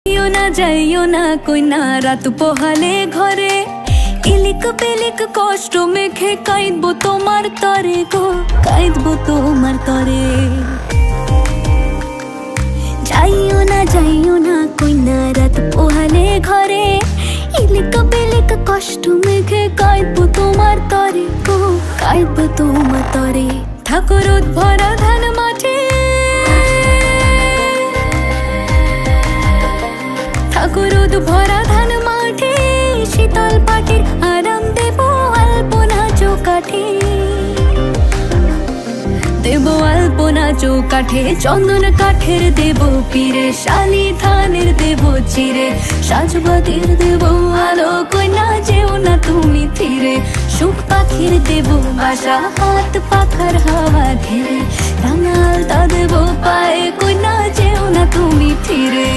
যাইও না কইনা রাত পোহালে ঘরে ইলিক পিলিক কষ্ট মেখে কাঁদবো তোমার তরে গো, কাঁদবো তোমার তরে। যাইও না কইনা রাত পোহালে ঘরে ইলিক পিলিক কষ্ট মেখে কাঁদবো তোমার তরে গো, কাঁদবো তোমার তরে। ঠাকুর ভরা ধান মাঠে, ঠাকুর ভরা ধান মাঠে শীতল পাটির আরাম দেব আলপনা চৌকাঠে, দেব আলপনা চৌকাঠে। চন্দন কাঠের দেব পীরে, শালি ধানের দেব চিরে, সাজবাতির দেব আলো কইনা যেও না তুমি ফিরে। সুখ পাখির দেব বাসা, হাত পাখার হাওয়া ঘেরে, রাঙালতা দেব পায়ে কইনা যেও না তুমি ফিরে।